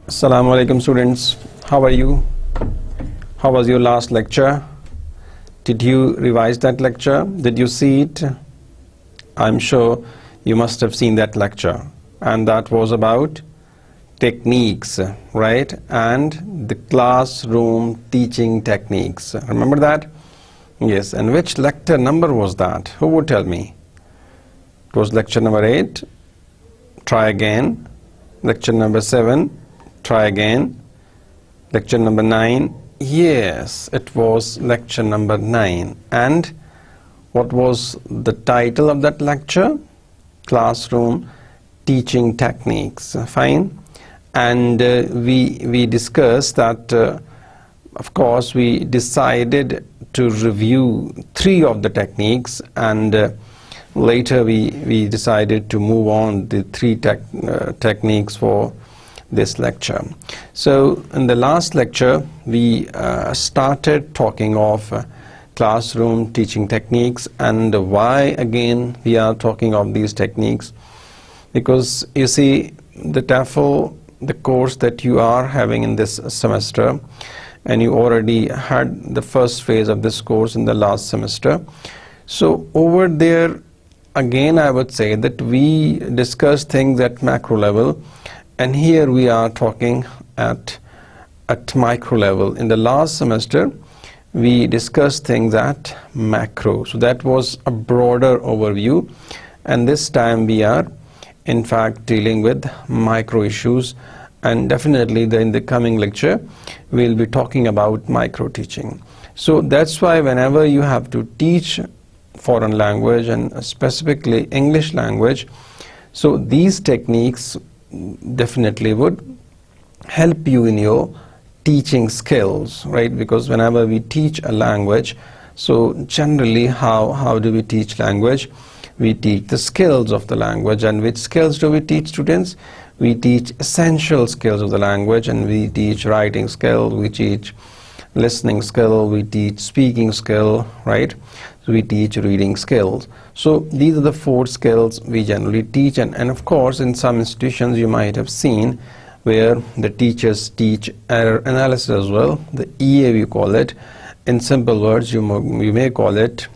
Assalamu alaikum students, how are you? How was your last lecture? Did you revise that lecture? Did you see it? I'm sure you must have seen that lecture, and that was about techniques, right? And the classroom teaching techniques. Remember that? Yes. And which lecture number was that? Who would tell me? It was lecture number 8. Try again. Lecture number 7. Try again. Lecture number 9. Yes, it was lecture number 9. And what was the title of that lecture? Classroom teaching techniques. Fine. And we discussed that of course we decided to review 3 of the techniques, and later we decided to move on the 3 techniques for this lecture. So in the last lecture we started talking of classroom teaching techniques, and why again we are talking of these techniques, because you see the TOEFL, the course that you are having in this semester, and you already had the first phase of this course in the last semester. So over there again I would say that we discuss things at macro level, and here we are talking at micro level. In the last semester we discussed things at macro, so that was a broader overview, and this time we are in fact dealing with micro issues, and definitely in the coming lecture we'll be talking about micro teaching. So that's why whenever you have to teach foreign language, and specifically English language, so these techniques definitely would help you in your teaching skills, right? Because whenever we teach a language, so generally how do we teach language? We teach the skills of the language. And which skills do we teach students? We teach essential skills of the language, and we teach writing skill, we teach listening skill, we teach speaking skill, right? So we teach reading skills. So these are the 4 skills we generally teach, and of course in some institutions you might have seen where the teachers teach error analysis as well. The EA we call it. In simple words you may call it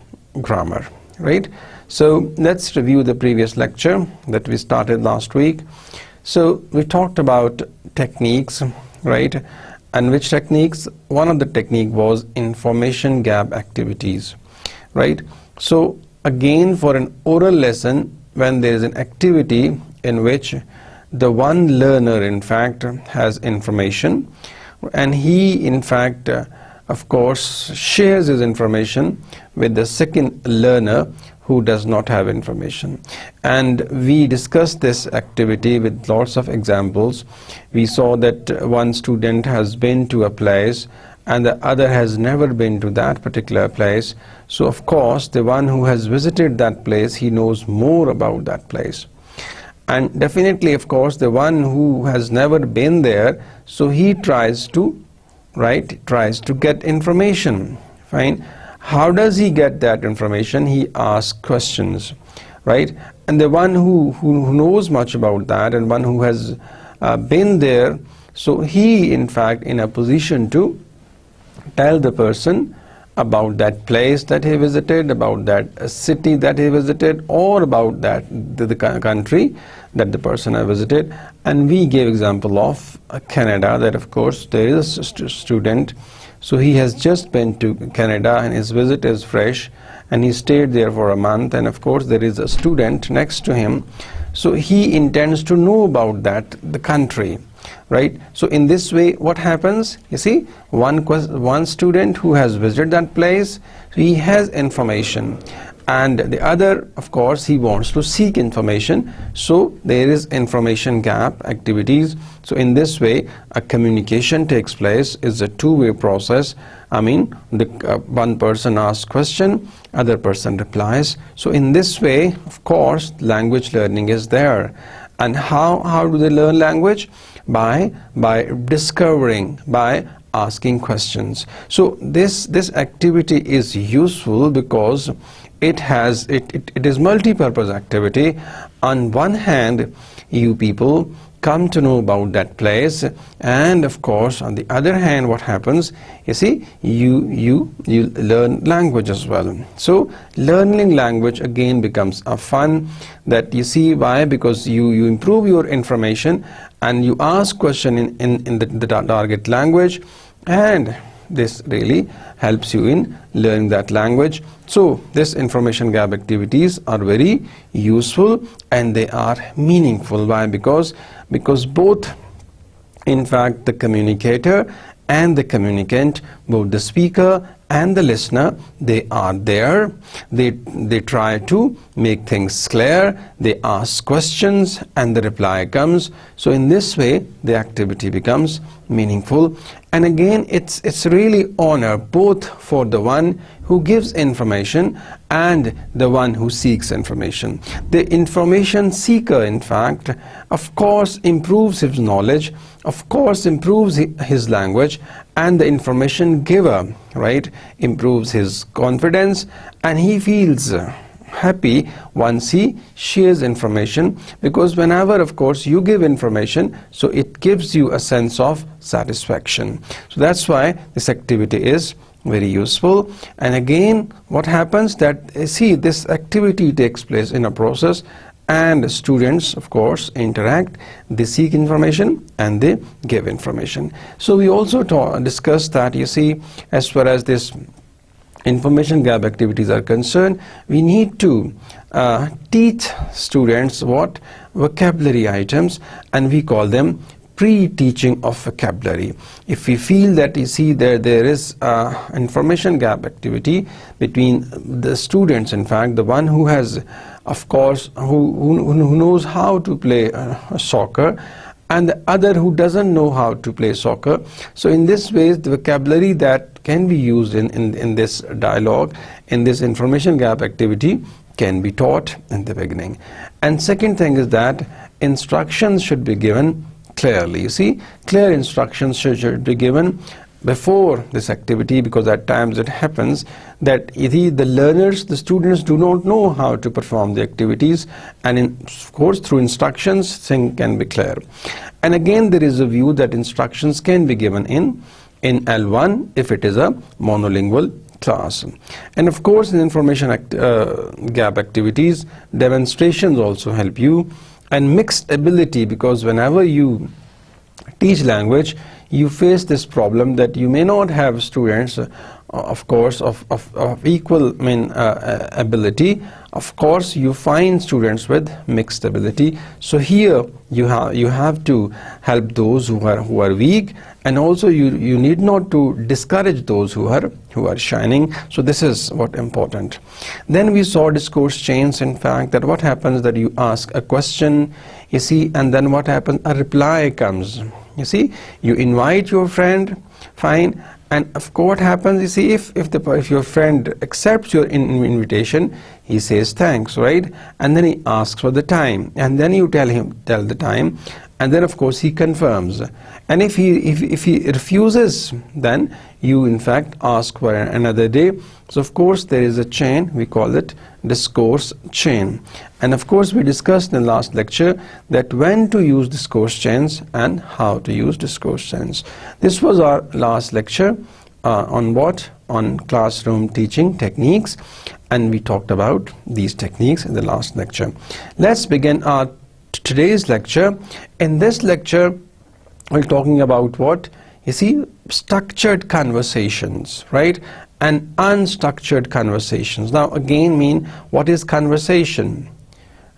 grammar, right? So let's review the previous lecture that we started last week. So we talked about techniques, right? And which techniques? One of the technique was information gap activities, right? So again, for an oral lesson, when there is an activity in which the one learner in fact has information, and he in fact of course shares his information with the second learner who does not have information. And we discussed this activity with lots of examples. We saw that one student has been to a place and the other has never been to that particular place. So of course the one who has visited that place, he knows more about that place. And definitely of course the one who has never been there, so he tries to get information. Fine. How does he get that information? He asks questions, right? And the one who knows much about that, and one who has been there, so he in fact in a position to tell the person about that place that he visited, about that city that he visited, or about that the country that the person has visited. And we gave example of Canada, that of course there is a student, so he has just been to Canada and his visit is fresh, and he stayed there for a month, and of course there is a student next to him, so he intends to know about the country, right? So in this way what happens? You see, one student who has visited that place, he has information, and the other of course he wants to seek information, so there is information gap activities. So in this way a communication takes place. It's a two-way process. I mean, the one person asks question, other person replies. So in this way of course language learning is there. And how do they learn language? By discovering, by asking questions. So this activity is useful because it is multi-purpose activity. on one hand you people come to know about that place, and of course on the other hand what happens, you see, you learn language as well. So learning language again becomes a fun, that you see, why? Because you improve your information and you ask question in the target language, and this really helps you in learning that language. So this information gap activities are very useful and they are meaningful. Why? Because both, in fact, the communicator and the communicant, both the speaker and the listener, they are there. They try to make things clear, they ask questions and the reply comes. So in this way the activity becomes meaningful. And again, it's really honor both for the one who gives information and the one who seeks information. The information seeker, in fact, of course improves his knowledge, of course improves his language, and the information giver, right, improves his confidence, and he feels happy once he shares information, because whenever, of course, you give information, so it gives you a sense of satisfaction. So that's why this activity is very useful. And again, what happens that, see, this activity takes place in a process, and students, of course, interact, they seek information and they give information. So we also discussed that, you see, as far as this information gap activities are concerned, we need to teach students what vocabulary items, and we call them pre-teaching of vocabulary. If we feel that, you see, there is information gap activity between the students, in fact, the one who has, of course, who knows how to play soccer, and the other who doesn't know how to play soccer. So in this way, the vocabulary that can be used in this dialogue, in this information gap activity, can be taught in the beginning. And second thing is that instructions should be given clearly. You see, clear instructions should be given before this activity, because at times it happens that the learners, the students, do not know how to perform the activities, and of course through instructions things can be clear. And again, there is a view that instructions can be given in L1 if it is a monolingual class. And of course in information gap activities, demonstrations also help you, and mixed ability, because whenever you teach language, you face this problem that you may not have students, of course, of equal ability. Of course, you find students with mixed ability. So here you have to help those who are weak, and also you need not to discourage those who are shining. So this is what important. Then we saw discourse chains. In fact, that what happens that you ask a question, you see, and then what happens, a reply comes. You see, you invite your friend, fine, and of course what happens, you see, if your friend accepts your invitation, he says thanks, right? And then he asks for the time, and then you tell the time, and then of course he confirms. And if he refuses, then you in fact ask for another day. So of course there is a chain, we call it discourse chain. And of course we discussed in the last lecture that when to use discourse chains and how to use discourse chains. This was our last lecture on what? On classroom teaching techniques, and we talked about these techniques in the last lecture. Let's begin our today's lecture. In this lecture we're talking about what? You see, structured conversations, right? And unstructured conversations. Now again, what is conversation,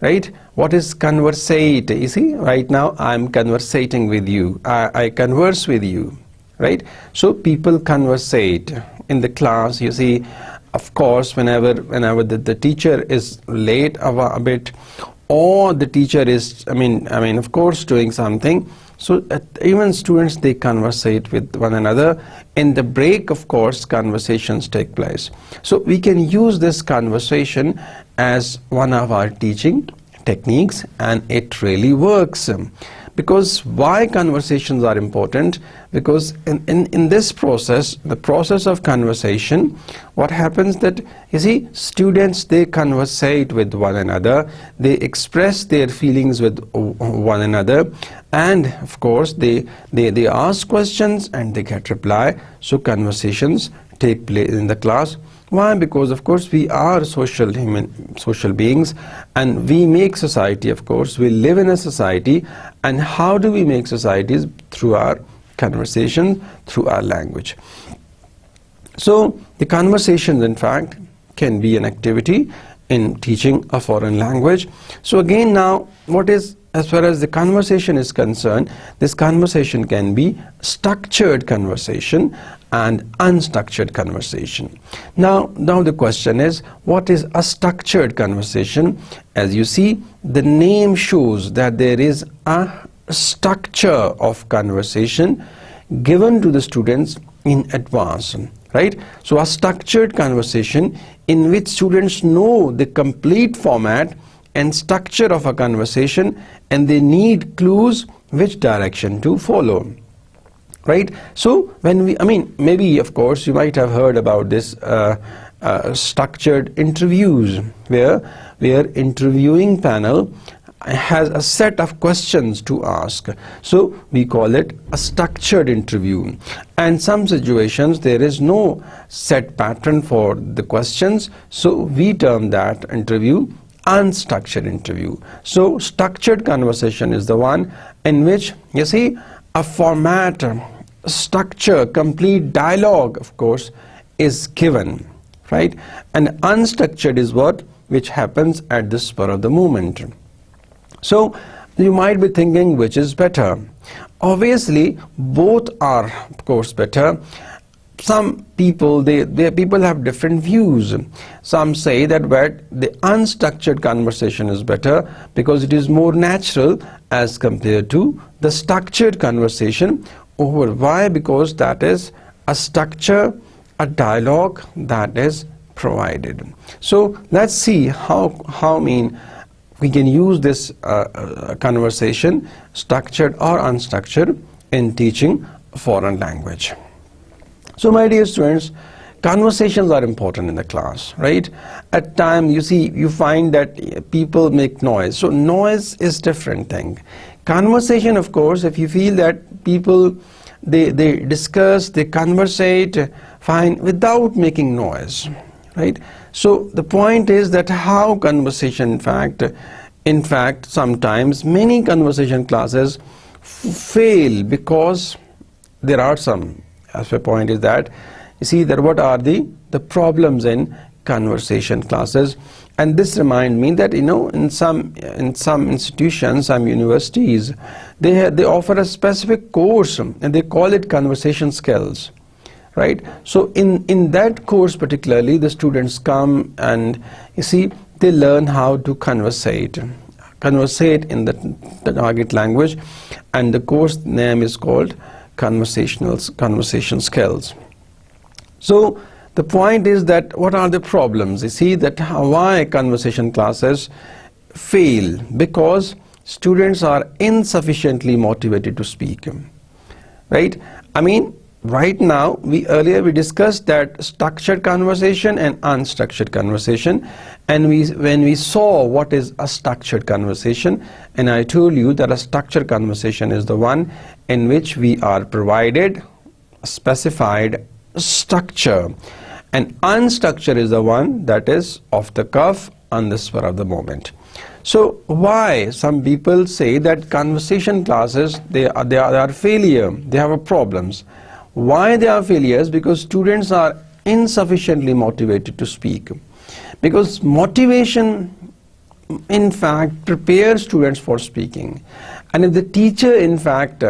right? What is conversate? You see, right now I'm conversating with you, I converse with you, right? So people conversate in the class. You see, of course, whenever the teacher is late a bit, or the teacher is, of course, doing something, so even students, they conversate with one another. In the break, of course, conversations take place. So we can use this conversation as one of our teaching techniques, and it really works. Because why conversations are important? Because in this process, the process of conversation, what happens that, you see, students, they conversate with one another, they express their feelings with one another, and of course they ask questions and they get reply. So conversations take place in the class. Why? Because of course we are social beings, and we make society, of course, we live in a society. And how do we make societies? Through our conversation, through our language. So the conversations, in fact, can be an activity in teaching a foreign language. So again, now, what is, as far as the conversation is concerned, this conversation can be structured conversation and unstructured conversation. Now the question is, what is a structured conversation? As you see, the name shows that there is a structure of conversation given to the students in advance, right? So a structured conversation in which students know the complete format and structure of a conversation, and they need clues which direction to follow. Right? So when maybe of course you might have heard about this structured interviews, where interviewing panel has a set of questions to ask. So we call it a structured interview. And some situations there is no set pattern for the questions, so we term that interview unstructured interview. So structured conversation is the one in which, you see, a format, structure, complete dialogue, of course, is given, right? And unstructured is what which happens at the spur of the moment. So you might be thinking, which is better? Obviously both are, of course, better. Some people, people have different views. Some say that the unstructured conversation is better because it is more natural as compared to the structured conversation. Over why? Because that is a structure, a dialogue that is provided. So let's see how we can use this conversation, structured or unstructured, in teaching a foreign language. So my dear students, conversations are important in the class, right? At times you find that people make noise. So noise is different thing. Conversation, of course, if you feel that people they discuss, they conversate fine without making noise, right? So the point is that how conversation, in fact sometimes many conversation classes fail because there are some, as the point is that, you see that what are the problems in conversation classes. And this reminds me that, in some institutions, some universities, they offer a specific course and they call it conversation skills, right? So in that course particularly, the students come and, you see, they learn how to conversate in the target language, and the course name is called conversation skills. So the point is that what are the problems? You see that why conversation classes fail? Because students are insufficiently motivated to speak, right? Right now, earlier we discussed that structured conversation and unstructured conversation, and when we saw what is a structured conversation, and I told you that a structured conversation is the one in which we are provided a specified structure, and unstructured is the one that is off the cuff, on the spur of the moment. So why some people say that conversation classes they are failure, they have problems? Why they are failures? Because students are insufficiently motivated to speak. Because motivation, in fact, prepares students for speaking. And if the teacher, in fact,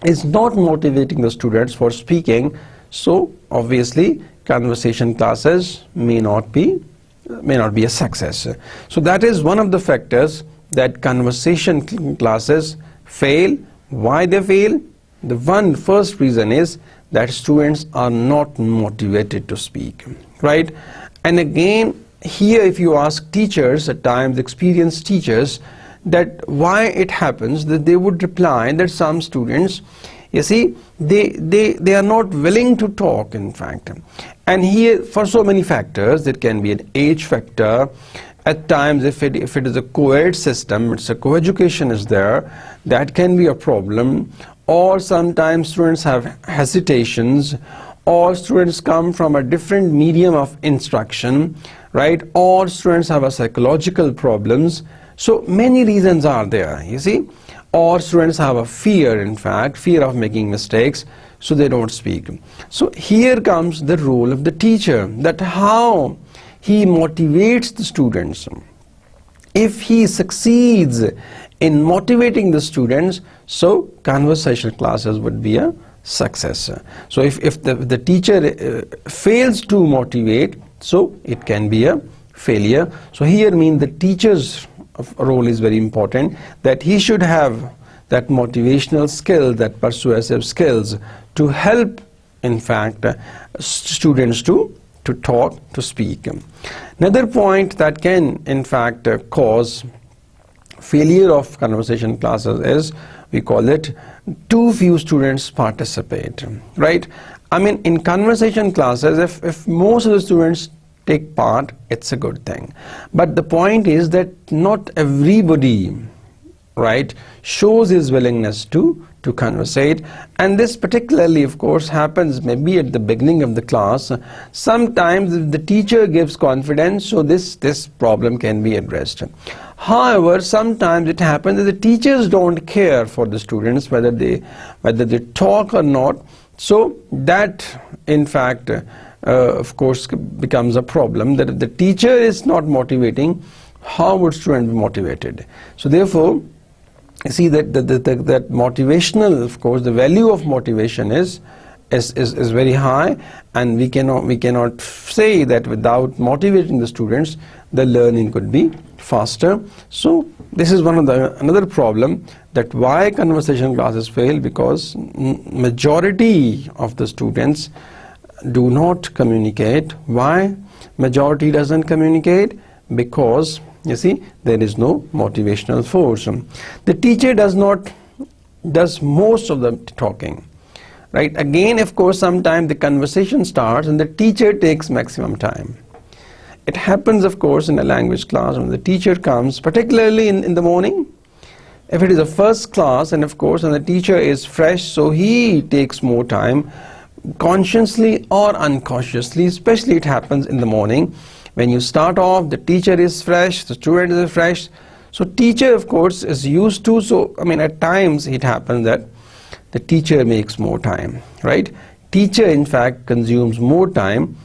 is not motivating the students for speaking, so obviously conversation classes may not be a success. So that is one of the factors that conversation classes fail. Why they fail? The first reason is that students are not motivated to speak, right? And again, here if you ask teachers, at times experienced teachers, that why it happens that they would reply that some students, you see, they are not willing to talk, in fact. And here, for so many factors, it can be an age factor. At times, if it is a co-ed system, it's a co-education is there, that can be a problem. Or sometimes students have hesitations, or students come from a different medium of instruction, right? Or students have a psychological problems. So many reasons are there, you see. Or students have a fear, in fact, fear of making mistakes, so they don't speak. So here comes the role of the teacher, that how he motivates the students. If he succeeds in motivating the students, so conversation classes would be a success. So if the teacher fails to motivate, so it can be a failure. So here means the teacher's role is very important, that he should have that motivational skill, that persuasive skills to help, in fact, students to talk, to speak. Another point that can, in fact, cause failure of conversation classes is, we call it, too few students participate, right? I mean, in conversation classes, if most of the students take part, it's a good thing. But the point is that not everybody, right, shows his willingness to conversate, and this particularly, of course, happens maybe at the beginning of the class. Sometimes the teacher gives confidence, so this problem can be addressed. However, sometimes it happens that the teachers don't care for the students whether they talk or not, so that, in fact, of course, becomes a problem, that if the teacher is not motivating, how would student be motivated? So therefore, you see that that motivational, of course, the value of motivation is very high, and we cannot say that without motivating the students, the learning could be faster. So this is one of another problem, that why conversation classes fail, because majority of the students do not communicate. Why majority doesn't communicate? Because, you see, there is no motivational force. The teacher does most of the talking, right? Again, of course, sometimes the conversation starts and the teacher takes maximum time. It happens, of course, in a language class when the teacher comes, particularly in the morning. If it is a first class, and of course, and the teacher is fresh, so he takes more time, consciously or unconsciously. Especially it happens in the morning. When you start off, the teacher is fresh, the student is fresh. So teacher, of course, is used to, so I mean, at times it happens that the teacher makes more time, right? Teacher, in fact, consumes more time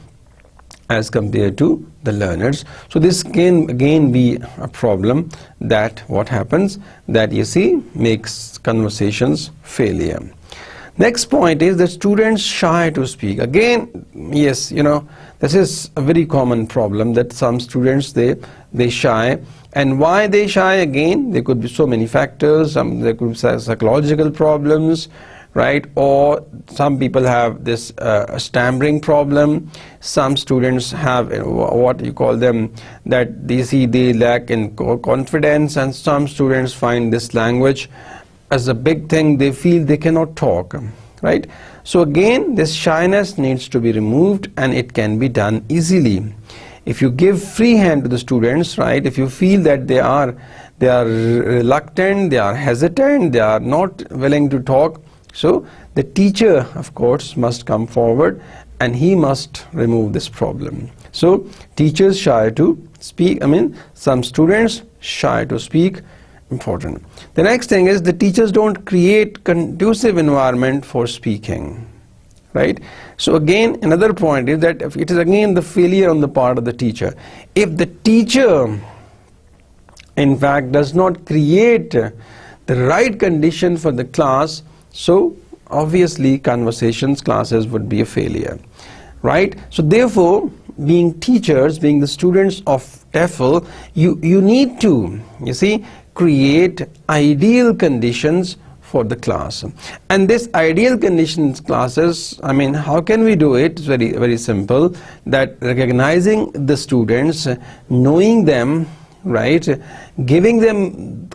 as compared to the learners. So this can again be a problem, that what happens, that you see, makes conversations failure. Next point is that students shy to speak. Again, yes, you know, this is a very common problem, that some students, they shy. And why they shy? Again, there could be so many factors. There could be psychological problems, right? Or some people have this stammering problem. Some students have what you call them, that they lack in confidence, and some students find this language as a big thing. They feel they cannot talk, right? So again, this shyness needs to be removed, and it can be done easily. If you give free hand to the students, right, if you feel that they are reluctant, they are hesitant, they are not willing to talk, so the teacher, of course, must come forward and he must remove this problem. So teachers shy to speak, I mean, some students shy to speak, important. The next thing is the teachers don't create conducive environment for speaking, right? So again, another point is that it is again the failure on the part of the teacher. If the teacher, in fact, does not create the right condition for the class, so obviously conversations classes would be a failure, right? So therefore, being teachers, being the students of TEFL, you need to, you see, create ideal conditions for the class. And this ideal conditions classes, I mean, how can we do it? It's very, very simple, that recognizing the students, knowing them, right, giving them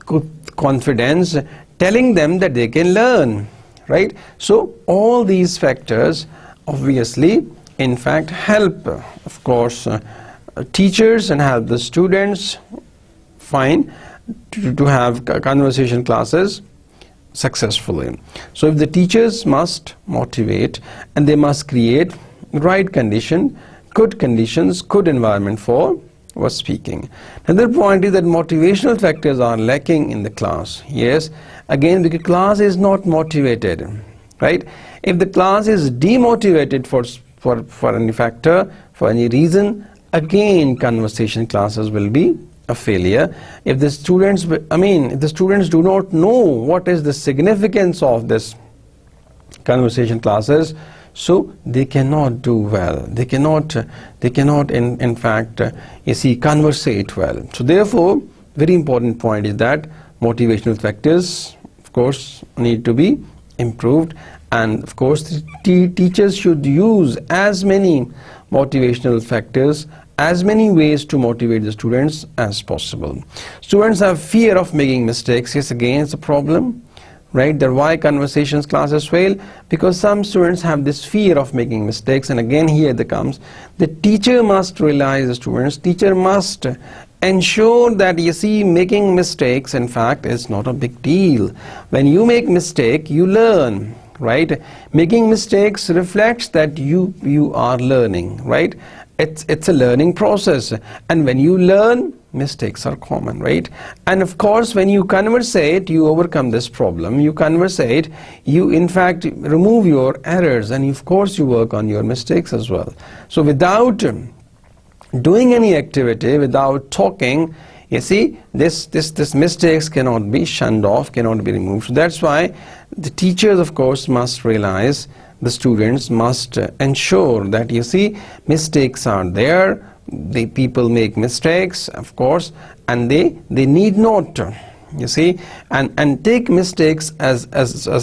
confidence, telling them that they can learn, right? So all these factors obviously in fact help, of course, teachers and help the students find to have conversation classes successfully. So if the teachers must motivate and they must create right condition, good conditions, good environment for speaking. Another point is that motivational factors are lacking in the class. Yes, again, because class is not motivated, right? If the class is demotivated for any factor, for any reason, again conversation classes will be a failure. If the students, if the students do not know what is the significance of this conversation classes, so they cannot do well. They cannot in fact conversate well. So therefore, very important point is that motivational factors, of course, need to be improved, and of course the teachers should use as many motivational factors, as many ways to motivate the students as possible. Students have fear of making mistakes. Yes, again, it's a problem. Right, that why conversations classes fail, because some students have this fear of making mistakes, and again here it comes, the teacher must realize the students, teacher must ensure that making mistakes in fact is not a big deal. When you make mistake, you learn, right? Making mistakes reflects that you are learning, right? It's a learning process, and when you learn, mistakes are common, right? And of course, when you conversate, you overcome this problem. You conversate, you in fact remove your errors, and of course you work on your mistakes as well. So without doing any activity, without talking, this mistakes cannot be shunned off, cannot be removed. So that's why the teachers, of course, must realize, the students must ensure that mistakes are there. The people make mistakes, of course, and they need not and take mistakes as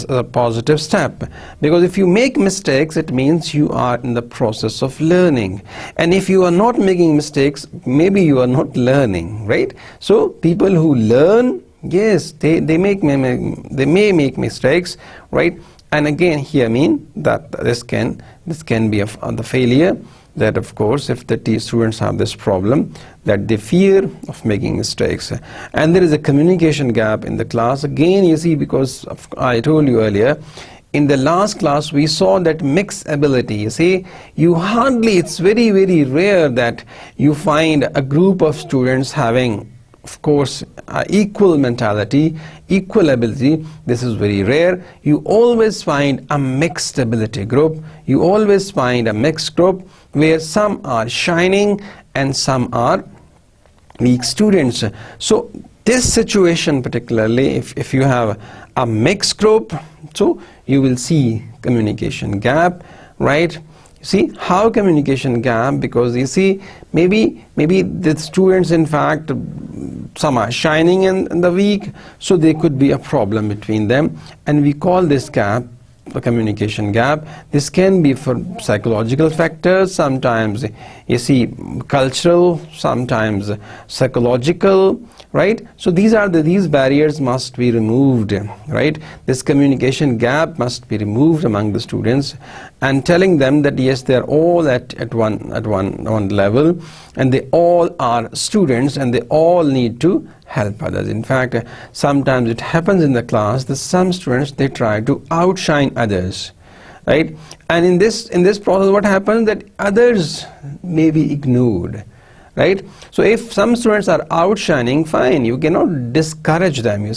a positive step, because if you make mistakes, it means you are in the process of learning, and if you are not making mistakes, maybe you are not learning, right? So people who learn, yes, they may make mistakes, right? And again here that this can be the failure, that of course if the students have this problem, that they fear of making mistakes, and there is a communication gap in the class. Again, because I told you earlier, in the last class we saw that mixed ability. It's very, very rare that you find a group of students having, of course, equal mentality, equal ability. This is very rare. You always find a mixed ability group. You always find a mixed group where some are shining and some are weak students. So this situation particularly, if you have a mixed group, so you will see communication gap, right? How communication gap? Because maybe the students, in fact, some are shining and the weak, so there could be a problem between them, and we call this gap a communication gap. This can be for psychological factors, sometimes cultural, sometimes psychological, right? So these barriers must be removed, right? This communication gap must be removed among the students, and telling them that yes, they are all at one level, and they all are students, and they all need to help others. In fact, sometimes it happens in the class that some students, they try to outshine others, right? And in this process, what happens, that others may be ignored, right? So if some students are outshining, fine, you cannot discourage them,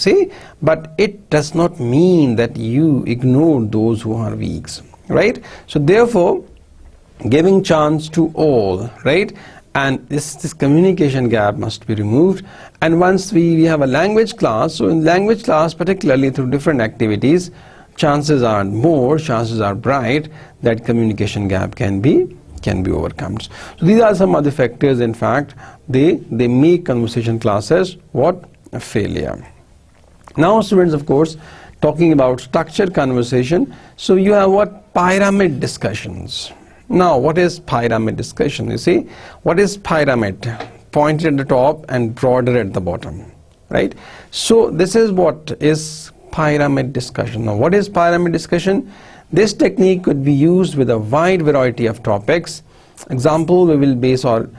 but it does not mean that you ignore those who are weak, right? So therefore, giving chance to all, right? And this communication gap must be removed. And once we have a language class, so in language class, particularly through different activities, chances are bright that communication gap can be overcome. So these are some of the factors, in fact, they make conversation classes a failure. Now students, of course, talking about structured conversation, so you have pyramid discussions. Now, what is pyramid discussion? What is pyramid? Pointed at the top and broader at the bottom, right? So this is what is pyramid discussion. Now what is pyramid discussion? This technique could be used with a wide variety of topics. Example, we will base on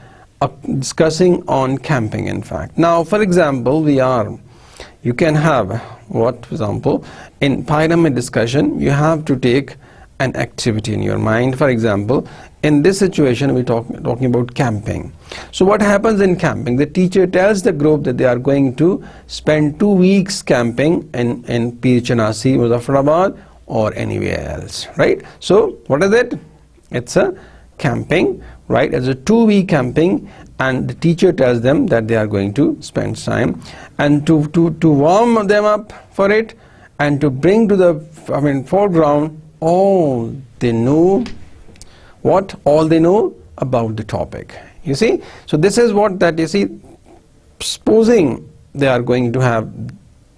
discussing on camping, in fact. Now for example, you can have what, for example, in pyramid discussion you have to take an activity in your mind. For example, in this situation we're talking about camping. So what happens in camping? The teacher tells the group that they are going to spend 2 weeks camping in Pir Chanasi, Muzaffarabad, or anywhere else, right? So what is it? It's a camping, right? It's a 2-week camping, and the teacher tells them that they are going to spend time, and to warm them up for it and to bring to the foreground all they know about the topic. You see, so this is what that you see. Supposing they are going to have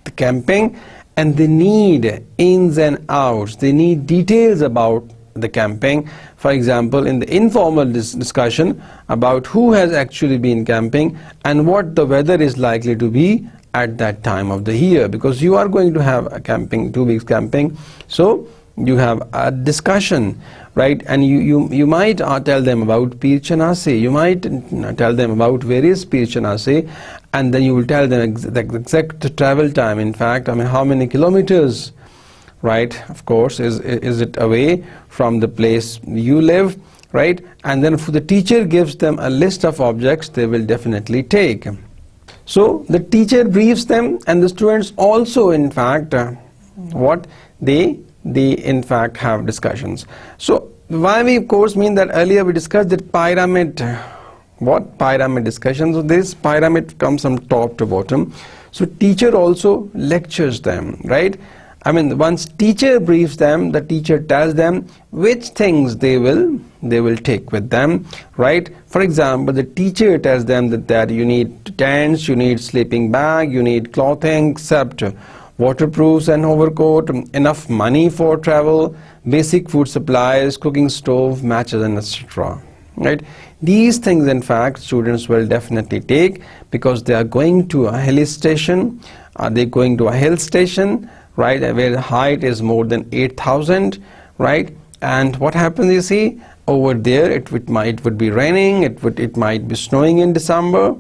the camping and they need ins and outs, they need details about the camping. For example, in the informal discussion about who has actually been camping and what the weather is likely to be at that time of the year, because you are going to have a camping, 2 weeks camping, so you have a discussion, right? And you might tell them about Pir Chanasi, you might tell them about various Pir Chanasi, and then you will tell them the exact travel time, in fact, how many kilometers, right, of course, is it away from the place you live, right? And then if the teacher gives them a list of objects, they will definitely take. So the teacher briefs them, and the students also, in fact, they in fact have discussions. So why we of course mean that earlier we discussed that pyramid discussion. So this pyramid comes from top to bottom. So teacher also lectures them, right? Once teacher briefs them, the teacher tells them which things they will take with them, right? For example, the teacher tells them that you need tents, you need sleeping bag, you need clothing, except waterproofs and overcoat, enough money for travel, basic food supplies, cooking stove, matches, and etc. Right? These things, in fact, students will definitely take, because they are going to a hill station. Are they going to a hill station, right, where the height is more than 8,000, right? And what happens, you see, over there it would be raining, it might be snowing in December,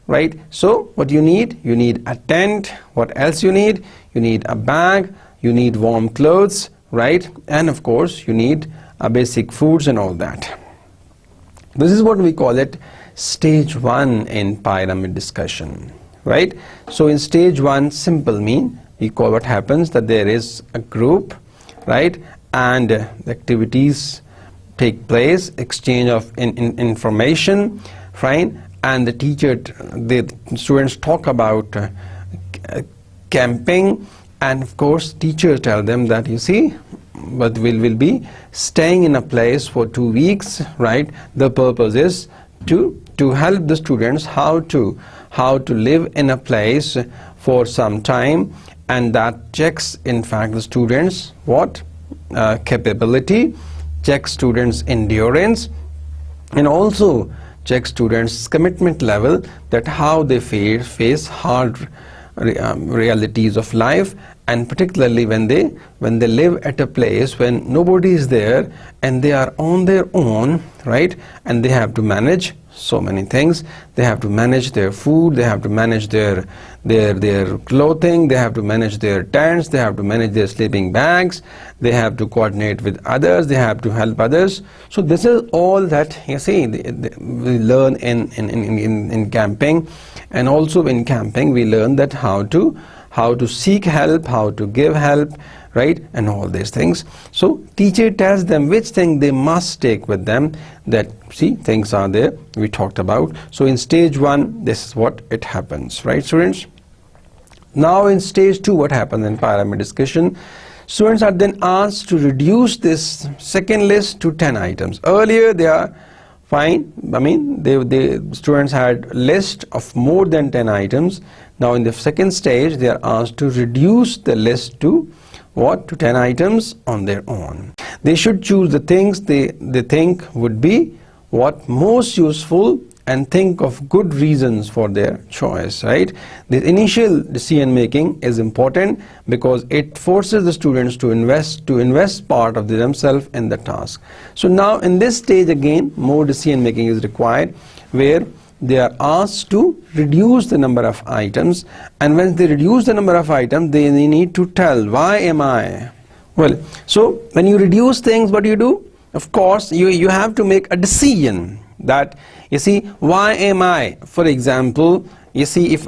right? So what you need a tent. What else you need? You need a bag, you need warm clothes, right? And of course you need basic foods and all that. This is what we call it stage 1 in pyramid discussion, right? So in stage 1, simple mean, we call what happens that there is a group, right? And the activities take place, exchange of information, right? And the students talk about camping, and of course teachers tell them that, you see, but will be staying in a place for 2 weeks, right? The purpose is to help the students how to live in a place for some time, and that checks, in fact, the students capability, checks students endurance, and also check students commitment level, that how they face hard realities of life, and particularly when they live at a place when nobody is there and they are on their own, right? And they have to manage so many things. They have to manage their food, they have to manage their clothing, they have to manage their tents, they have to manage their sleeping bags, they have to coordinate with others, they have to help others. So this is all that, you see, we learn in camping. And also in camping we learn that how to seek help, how to give help, right? And all these things. So teacher tells them which thing they must take with them. That, see, things are there we talked about. So in stage 1, this is what it happens, right, students? Now in stage 2, what happens in pyramid discussion? Students are then asked to reduce this second list to 10 items. Earlier they are fine, the students had list of more than 10 items. Now in the second stage they are asked to reduce the list to what? To 10 items on their own. They should choose the things they think would be what? Most useful and think of good reasons for their choice, right? The initial decision making is important because it forces the students to invest part of themselves in the task. So now in this stage again, more decision making is required, where they are asked to reduce the number of items, and when they reduce the number of items, they need to tell, why am I? Well, so when you reduce things, what do you do? Of course, you have to make a decision that, you see, why am I? For example, you see, if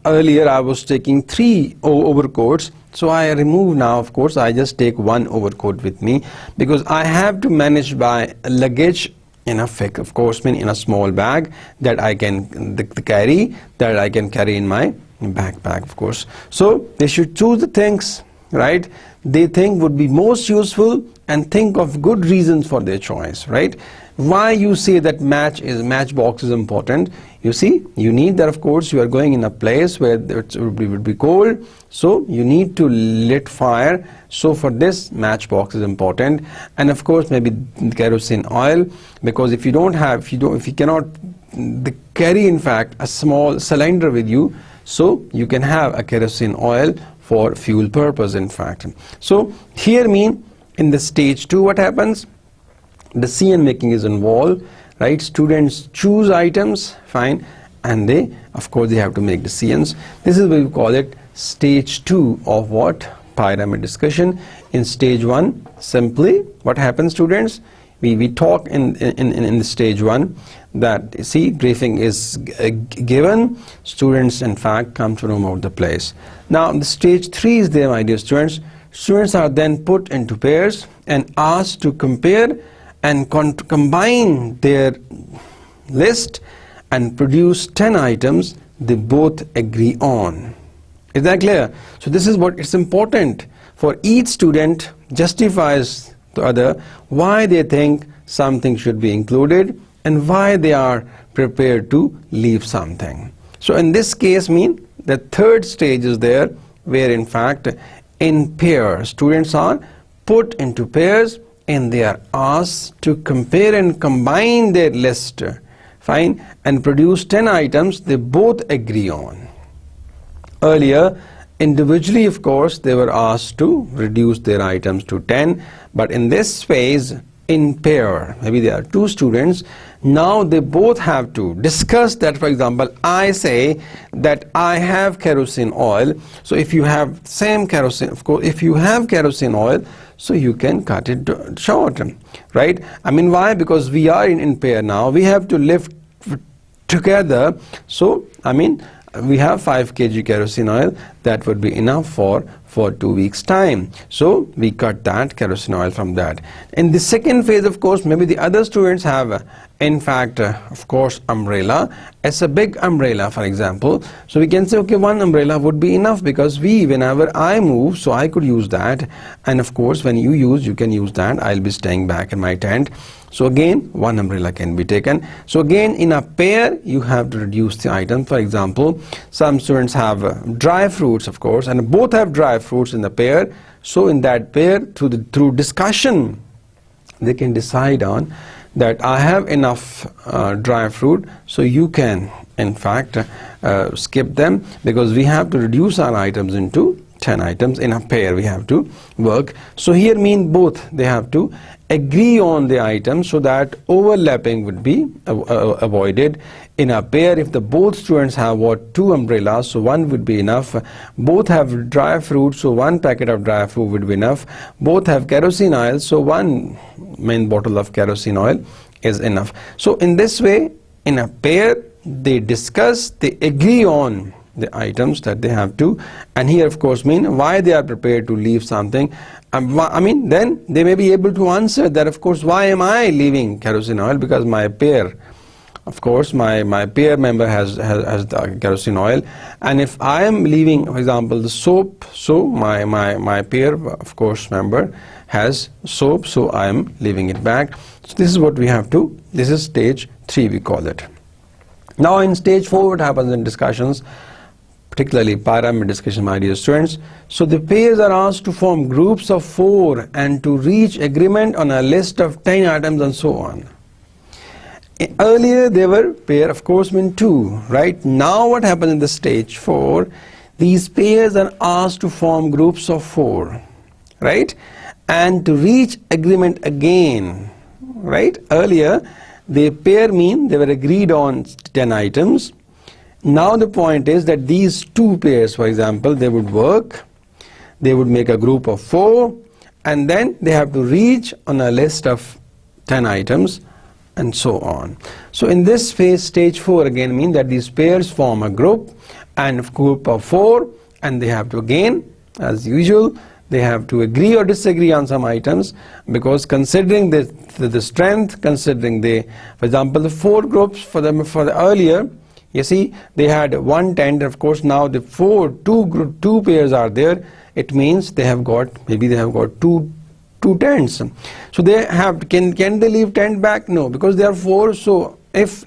earlier I was taking 3 overcoats, so I remove now, of course, I just take 1 overcoat with me, because I have to manage by luggage in a fix, of course, in a small bag that I can carry, that I can carry in my backpack, of course. So they should choose the things, right, they think would be most useful, and think of good reasons for their choice, right? Why you say that matchbox is important? You see, you need that, of course, you are going in a place where it would be cold, so you need to lit fire. So for this, matchbox is important, and of course maybe kerosene oil, because if you cannot carry in fact a small cylinder with you, so you can have a kerosene oil for fuel purpose in fact. So here in the stage 2, what happens? Decision making is involved, right? Students choose items, fine, and they, of course, they have to make decisions. This is what we call it stage 2 of what? Pyramid discussion. In stage 1, simply what happens, students? We talk in the stage 1 that, see, briefing is given, students in fact come to know about the place. Now the stage 3 is there, my dear students. Students are then put into pairs and asked to compare and combine their list and produce 10 items they both agree on. Is that clear? So this is what it's important for each student justifies the other why they think something should be included and why they are prepared to leave something. So in this case, the third stage is there, where in fact in pairs, students are put into pairs and they are asked to compare and combine their list, fine, and produce 10 items they both agree on. Earlier, individually, of course, they were asked to reduce their items to 10, but in this phase, in pair, maybe there are 2 students, now they both have to discuss that. For example, I say that I have kerosene oil, so if you have same kerosene, of course, if you have kerosene oil, so you can cut it short, right? Why? Because we are in pair now, we have to live together, so we have 5 kg kerosene oil, that would be enough for 2 weeks time, so we cut that kerosene oil from that. In the second phase, of course, maybe the other students have in fact of course umbrella. It's a big umbrella, for example, so we can say, okay, 1 umbrella would be enough, because whenever I move, so I could use that, and of course when you can use that. I'll be staying back in my tent, so again 1 umbrella can be taken. So again, in a pair you have to reduce the item. For example, some students have dry fruits, of course, and both have dry fruits in the pair, so in that pair, through discussion, they can decide on that I have enough dry fruit, so you can in fact skip them, because we have to reduce our items into 10 items. In a pair we have to work. So here both they have to agree on the items, so that overlapping would be avoided. In a pair, if the both students have 2 umbrellas, so 1 would be enough. Both have dry fruit, so 1 packet of dry fruit would be enough. Both have kerosene oil, so 1 main bottle of kerosene oil is enough. So in this way, in a pair, they discuss, they agree on the items that they have to, and here of course why they are prepared to leave something. Then they may be able to answer that, of course, why am I leaving kerosene oil? Because my pair, of course, my pair member has the kerosene oil, and if I am leaving, for example, the soap, so my pair, of course, member has soap, so I am leaving it back. So this is what we have to, this is stage 3 we call it. Now in stage 4, what happens in discussions, particularly pyramid discussion, my dear students? So the pairs are asked to form groups of 4 and to reach agreement on a list of 10 items and so on. Earlier they were pair, of course, mean 2, right? Now what happens in the stage 4? These pairs are asked to form groups of 4, right? And to reach agreement again, right? Earlier, the pair mean they were agreed on 10 items. Now the point is that these 2 pairs, for example, they would work, they would make a group of 4, and then they have to reach on a list of 10 items, and so on. So in this phase, stage 4 again mean that these pairs form a group, and a group of 4, and they have to again, as usual, they have to agree or disagree on some items, because considering the strength, considering for example, the 4 groups for the earlier, you see, they had 1 tent. Of course, now the 2 pairs are there. It means maybe they have got two tents. So they have, can they leave tent back? No, because there are 4. So if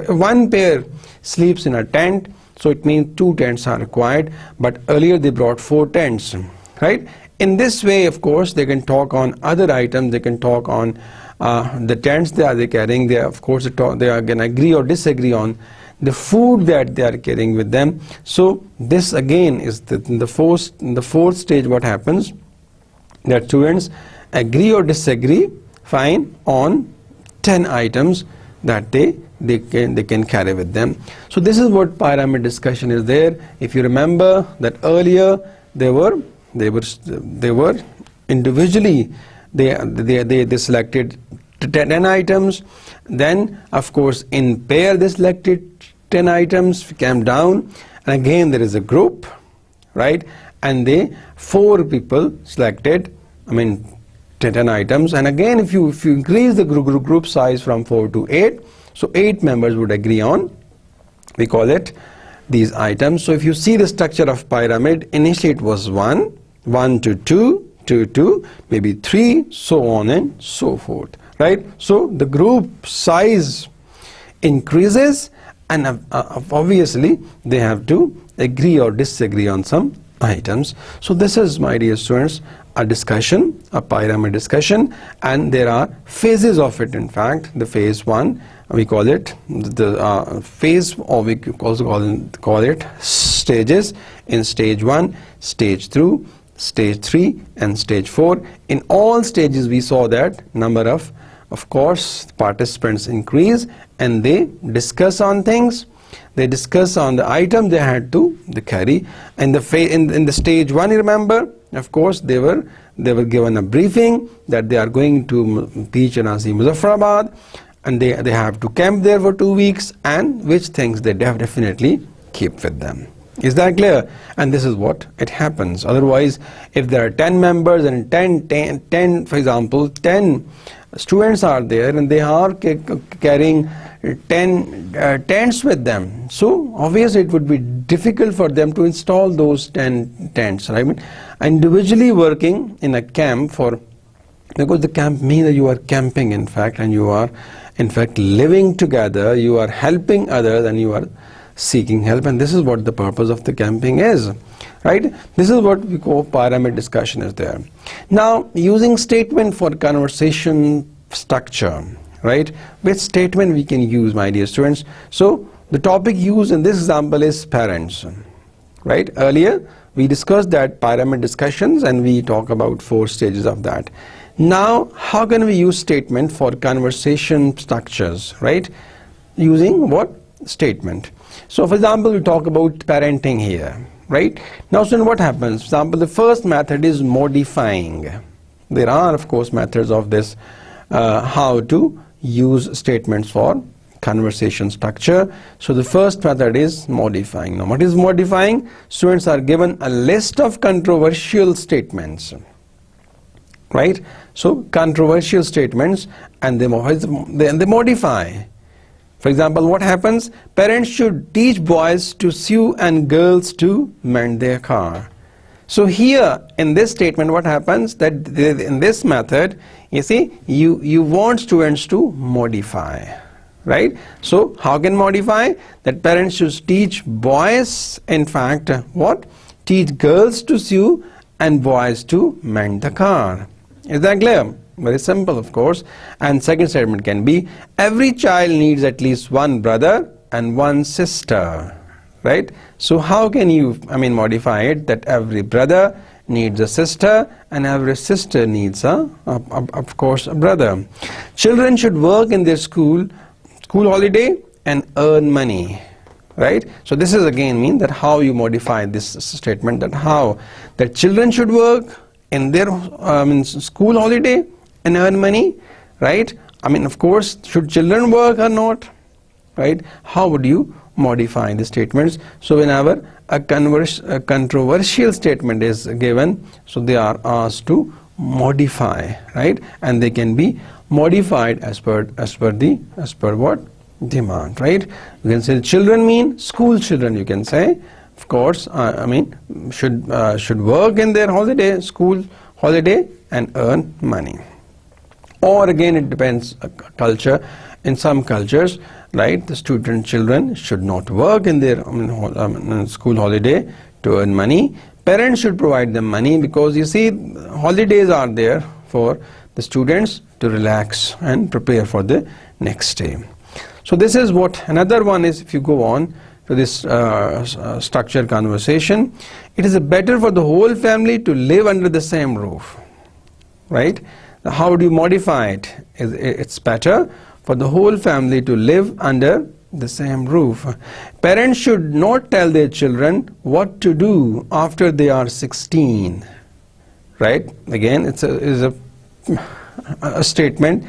1 pair sleeps in a tent, so it means 2 tents are required. But earlier they brought 4 tents, right? In this way, of course, they can talk on other items. They can talk on the tents they are carrying. They, of course, they are going to agree or disagree on the food that they are carrying with them. So this again is in the fourth stage. What happens? That students agree or disagree, fine, on 10 items that they can carry with them. So this is what pyramid discussion is there. If you remember that earlier they were individually they selected 10 items. Then of course in pair they selected 10 items, came down, and again there is a group, right? And 4 people selected, 10 items, and again if you increase the group size from 4 to 8, so 8 members would agree on, we call it, these items. So if you see the structure of pyramid, initially it was 1 to 2, 2 to maybe 3, so on and so forth, right? So the group size increases, and obviously they have to agree or disagree on some items. So this is, my dear students, a discussion, a pyramid discussion, and there are phases of it. In fact, the phase 1, we call it the phase, or we also call it stages. In stage 1, stage 2, stage 3, and stage 4. In all stages we saw that number of course participants increase, and they discuss on things, they discuss on the item they had to carry. And in the stage 1, you remember, of course they were given a briefing that they are going to Beach Nasi Muzaffarabad, and they have to camp there for 2 weeks, and which things they definitely keep with them. Is that clear? And this is what it happens. Otherwise, if there are 10 members and 10 for example 10 students are there, and they are carrying 10 tents with them, so obviously it would be difficult for them to install those 10 tents, right? Individually working in a camp, because the camp means that you are camping in fact, and you are in fact living together, you are helping others, and you are seeking help, and this is what the purpose of the camping is, right? This is what we call pyramid discussion is there. Now, using statement for conversation structure, right? Which statement we can use, my dear students? So the topic used in this example is parents, right? Earlier we discussed that pyramid discussions, and we talk about 4 stages of that. Now how can we use statement for conversation structures, right? Using what? Statement. So for example, we talk about parenting here, right? Now student, what happens? For example, the first method is modifying. There are of course methods of this, how to use statements for conversation structure. So the first method is modifying. Now what is modifying? Students are given a list of controversial statements, right? So controversial statements, and they modify. For example, what happens? Parents should teach boys to sew and girls to mend their car. So here in this statement, what happens? That in this method, you see, you want students to modify, right? So how can modify? That parents should teach boys, in fact, what? Teach girls to sew and boys to mend the car. Is that clear? Very simple, of course. And second statement can be, every child needs at least one brother and one sister, right? So how can you, modify it, that every brother needs a sister and every sister needs of course, a brother. Children should work in their school holiday and earn money, right? So this is again mean that how you modify this statement, that how that children should work in their school holiday and earn money, right? Of course, should children work or not, right? How would you modify the statements? So whenever a controversial statement is given, so they are asked to modify, right? And they can be modified as per what? Demand, right? You can say children mean school children, you can say. Of course, should work in their school holiday and earn money. Or again, it depends culture. In some cultures, right, the children should not work in their school holiday to earn money. Parents should provide them money, because you see, holidays are there for the students to relax and prepare for the next day. So this is what another one is. If you go on to this structured conversation, it is better for the whole family to live under the same roof, right? How do you modify it? It's better for the whole family to live under the same roof. Parents should not tell their children what to do after they are 16, right? Again, it's a statement,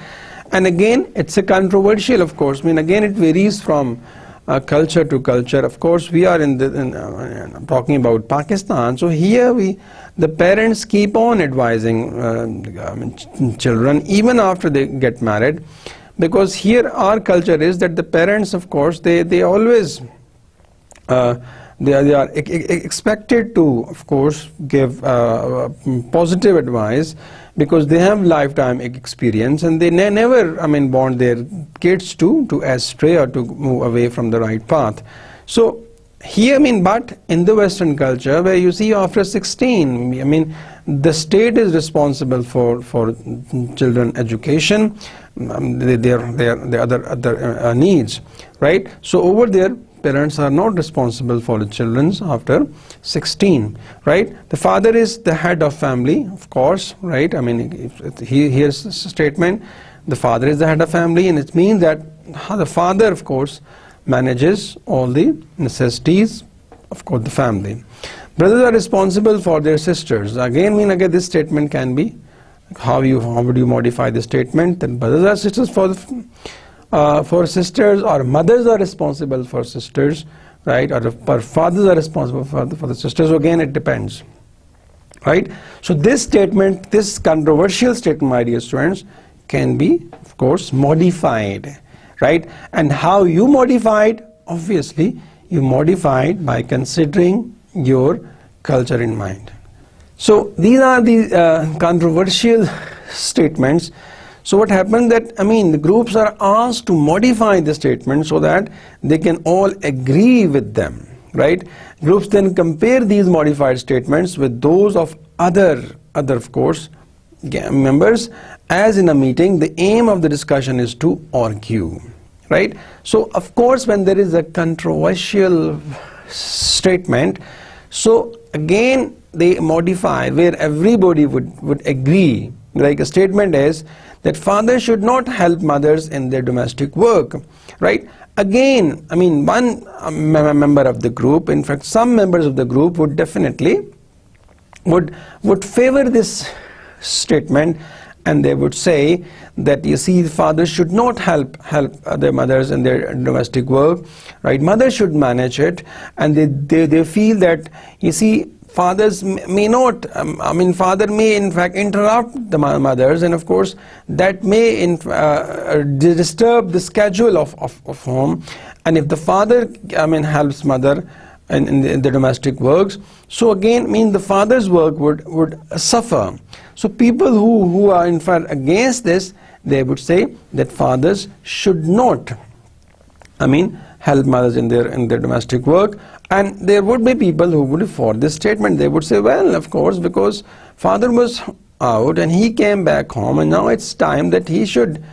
and again it's a controversial, of course. Again, it varies from culture to culture. Of course, we are talking about Pakistan, so here the parents keep on advising children even after they get married, because here our culture is that the parents, of course, they always they are expected to, of course, give positive advice, because they have lifetime experience, and they never want their kids to astray or to move away from the right path. So here, but in the Western culture, where you see after 16, the state is responsible for children education, their other needs, right? So over there, parents are not responsible for the children after 16, right? The father is the head of family, of course, right? Here's a statement, the father is the head of family, and it means that the father, of course, manages all the necessities of course the family. Brothers are responsible for their sisters. Again, this statement can be, how would you modify the statement? That brothers are sisters for sisters, or mothers are responsible for sisters, right? Or fathers are responsible for the sisters. So again, it depends, right? So this statement, this controversial statement, my dear students, can be, of course, modified, right? And how you modify it? Obviously, you modify it by considering your culture in mind. So these are the controversial statements. So what happens that, the groups are asked to modify the statement so that they can all agree with them, right? Groups then compare these modified statements with those of other of course, members. As in a meeting, the aim of the discussion is to argue, right? So of course, when there is a controversial statement, so again they modify where everybody would agree. Like a statement is that fathers should not help mothers in their domestic work, right? Again, one member of the group, in fact some members of the group would definitely would favor this statement, and they would say that, you see, fathers should not help their mothers in their domestic work, right? Mothers should manage it, and they feel that, you see, fathers may not, father may in fact interrupt the mothers, and of course that may disturb the schedule of home. And if the father helps mother in the domestic works, so again the father's work would suffer. So people who are in fact against this, they would say that fathers should not help mothers in their domestic work. And there would be people who would, for this statement, they would say, well, of course, because father was out and he came back home, and now it's time that he should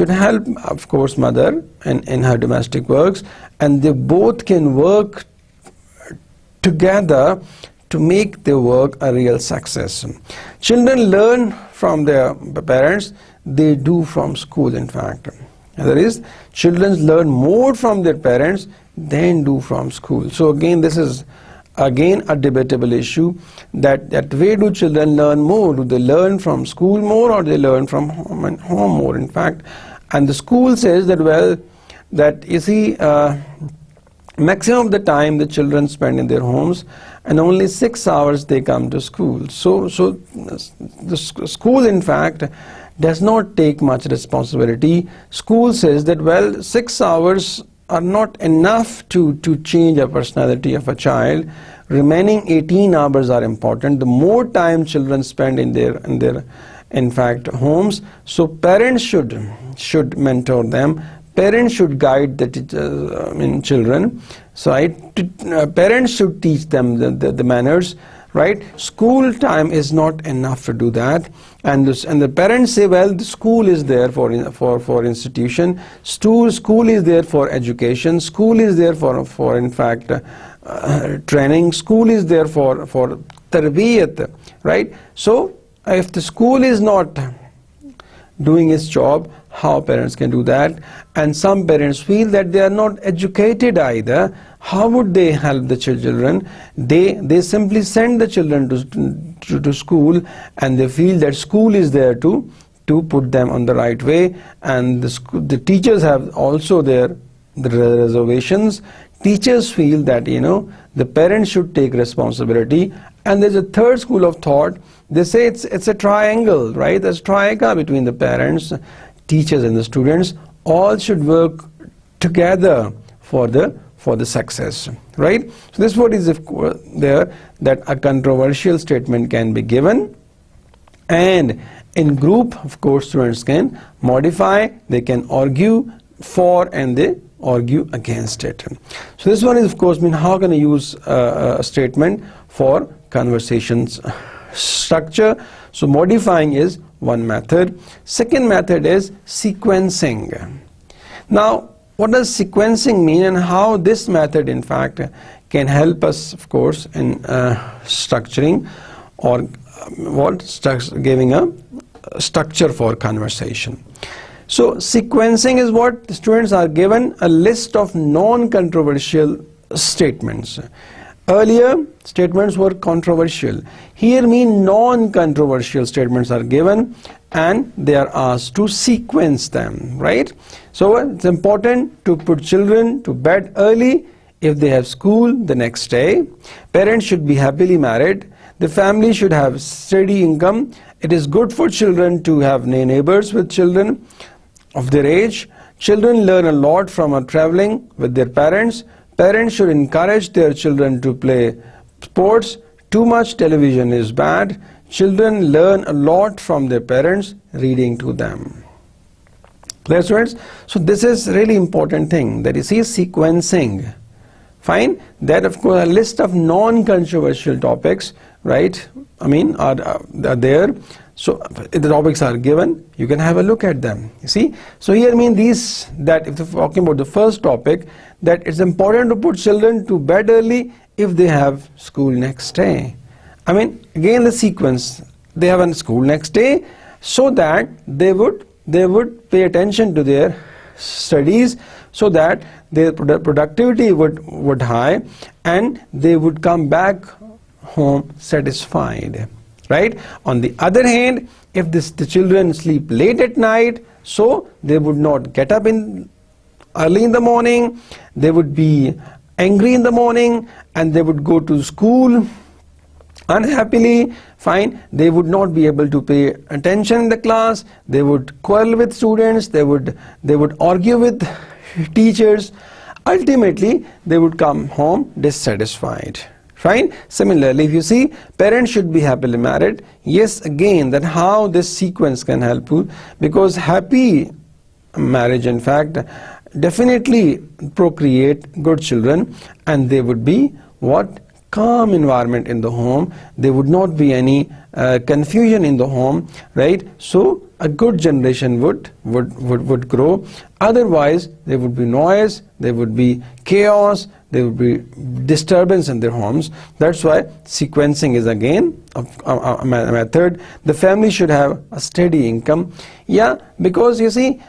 help, of course, mother in her domestic works, and they both can work together to make their work a real success. Children learn from their parents, they do from school, in fact. That is, children learn more from their parents than do from school. So again, this is again a debatable issue, that where do children learn more? Do they learn from school more, or they learn from home more, in fact? And the school says that, well, that you see, maximum of the time the children spend in their homes, and only 6 hours they come to school. So the school, in fact, does not take much responsibility. School says that, well, 6 hours are not enough to change a personality of a child. Remaining 18 hours are important. The more time children spend in their in fact homes, so parents should mentor them. Parents should guide the children. So parents should teach them the manners, right? School time is not enough to do that, and the parents say, well, the school is there for institution. School is there for education. School is there for in fact training. School is there for tarbiyat, right? So if the school is not doing its job, how parents can do that? And some parents feel that they are not educated either. How would they help the children? They simply send the children to school, and they feel that school is there to put them on the right way. And the teachers have also the reservations. Teachers feel that the parents should take responsibility. And there's a third school of thought. They say it's a triangle, right? There's a triangle between the parents, teachers, and the students. All should work together for the success, right? So this word is there, that a controversial statement can be given, and in group, of course, students can modify, they can argue for, and they argue against it. So this one is, of course, how can I use a statement for conversations structure? So modifying is one method. Second method is sequencing. Now, what does sequencing mean, and how this method, in fact, can help us, of course, in structuring, or giving a structure for conversation. So sequencing is what the students are given a list of non-controversial statements. Earlier, statements were controversial. Here mean non-controversial statements are given, and they are asked to sequence them, right? So it's important to put children to bed early if they have school the next day. Parents should be happily married. The family should have steady income. It is good for children to have neighbors with children of their age. Children learn a lot from traveling with their parents. Parents should encourage their children to play sports. Too much television is bad. Children learn a lot from their parents reading to them. Clear, students? So this is really important thing, that you see sequencing. Fine. That, of course, a list of non-controversial topics, right? Are there. So if the topics are given, you can have a look at them. You see. So here that if we're talking about the first topic, that it's important to put children to bed early if they have school next day. Again the sequence, they have a school next day, so that they would pay attention to their studies, so that their productivity would high, and they would come back home satisfied, right? On the other hand, if the children sleep late at night, so they would not get up early in the morning, they would be angry in the morning, and they would go to school unhappily. Fine. They would not be able to pay attention in the class. They would quarrel with students. They would argue with teachers. Ultimately, they would come home dissatisfied. Fine. Similarly, if you see, parents should be happily married. Yes, again, that how this sequence can help you, because happy marriage, in fact, definitely procreate good children, and they would be calm environment in the home. There would not be any confusion in the home, right? So a good generation would grow. Otherwise, there would be noise, there would be chaos, there would be disturbance in their homes. That's why sequencing is again a method. The family should have a steady income. Yeah, because you see,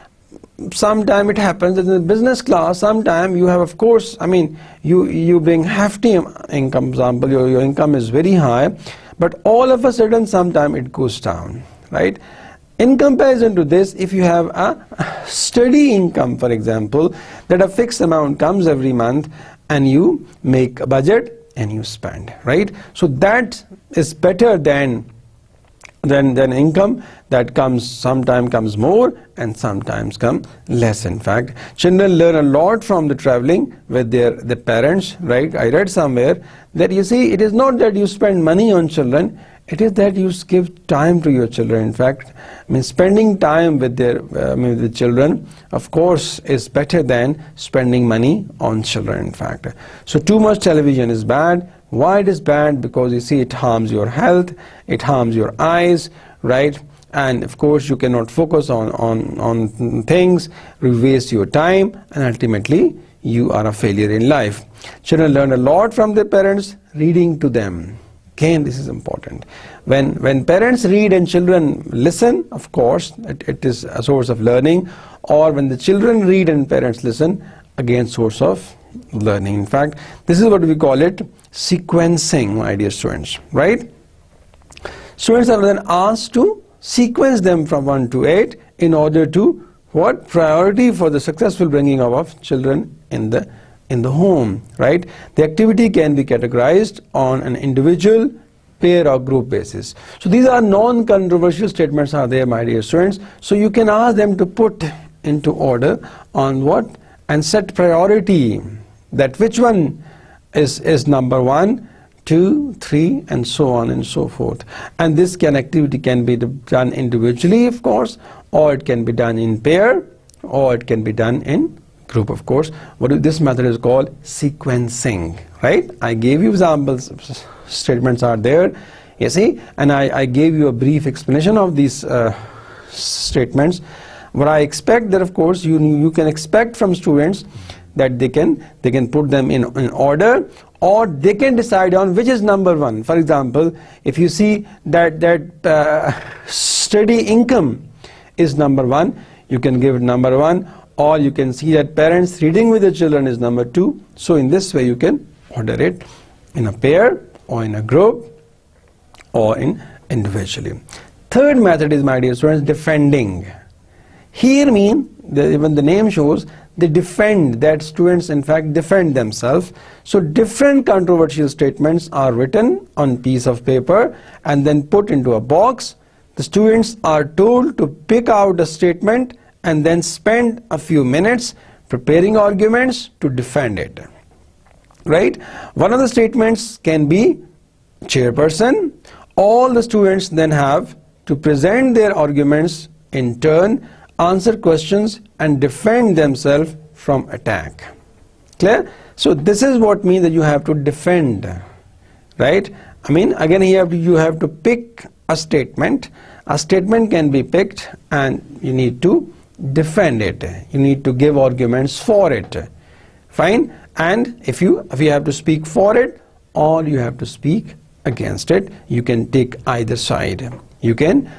sometime it happens that in the business class, sometime you have, of course, I mean, you bring hefty income, example, your income is very high, but all of a sudden sometime it goes down, right? In comparison to this, if you have a steady income, for example, that a fixed amount comes every month and you make a budget and you spend, right? So that is better than income that comes, sometimes comes more and sometimes come less. In fact, children learn a lot from the traveling with their parents, right? I read somewhere that, you see, it is not that you spend money on children, it is that you give time to your children. In fact, I mean, spending time with the children, of course, is better than spending money on children, in fact. So too much television is bad. Why it is bad? Because you see, it harms your health, it harms your eyes, right? And of course you cannot focus on things, you waste your time, and ultimately you are a failure in life. Children learn a lot from their parents, reading to them. Again, this is important. When parents read and children listen, of course, it is a source of learning. Or when the children read and parents listen, again, source of learning. In fact, this is what we call it sequencing, my dear students, right? Students are then asked to sequence them from 1 to 8 in order to what? Priority for the successful bringing up of children in the home, right? The activity can be categorized on an individual, pair or group basis. So these are non-controversial statements are there, my dear students. So you can ask them to put into order on what and set priority, that which one is number 1, 2, 3 and so on and so forth. And this activity can be done individually, of course, or it can be done in pair, or it can be done in group, of course. This method is called sequencing, right? I gave you examples, statements are there, you see, and I gave you a brief explanation of these statements. What I expect that, of course, you can expect from students that they can put them in order, or they can decide on which is number 1. For example, if you see that steady income is number 1, you can give it number 1, or you can see that parents reading with the children is number 2. So in this way you can order it in a pair or in a group or in individually. Third method is, my dear students, defending. Here even the name shows, they defend, that students in fact defend themselves. So different controversial statements are written on piece of paper and then put into a box. The students are told to pick out a statement and then spend a few minutes preparing arguments to defend it, right? One of the statements can be chairperson. All the students then have to present their arguments in turn, answer questions and defend themselves from attack. Clear? So this is what means that you have to defend, right? I mean, again, you have to pick a statement. A statement can be picked and you need to defend it. You need to give arguments for it. Fine? And if you have to speak for it or you have to speak against it, you can take either side. You can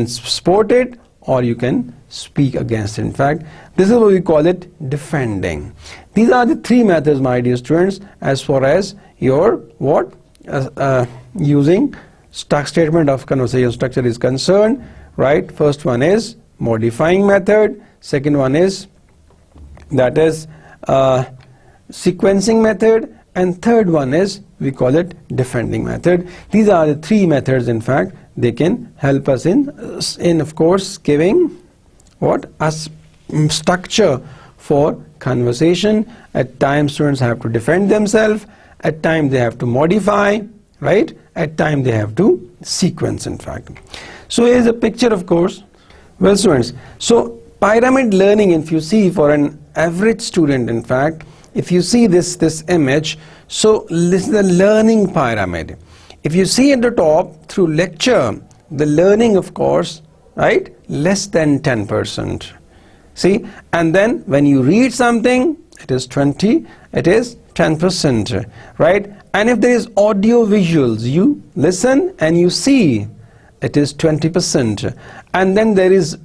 support it or you can speak against it. In fact, this is what we call it defending. These are the 3 methods, my dear students, as far as your using statement of conversation structure is concerned, right? First one is modifying method, second one is sequencing method, and third one is, we call it defending method. These are the 3 methods, in fact. They can help us in of course giving a structure for conversation. At times students have to defend themselves, at times they have to modify, right? At times they have to sequence, in fact. So here's a picture, of course. Well, students, so pyramid learning, if you see for an average student, in fact, if you see this image, so this is the learning pyramid. If you see at the top, through lecture, the learning, of course, right, less than 10%. See, and then when you read something, it is 20, it is 10%, right? And if there is audio visuals, you listen and you see, it is 20%. And then there is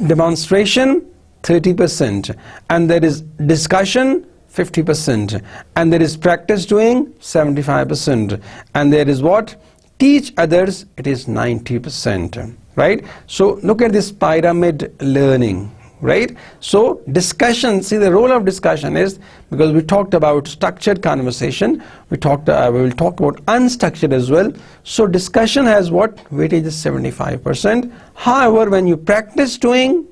demonstration, 30%. And there is discussion, 50%. And there is practice doing, 75%. And there is what? Teach others, it is 90%, right? So look at this pyramid learning, right? So discussion, see, the role of discussion is, because we talked about structured conversation, we will talk about unstructured as well. So discussion has what? Weightage is 75%. However, when you practice doing,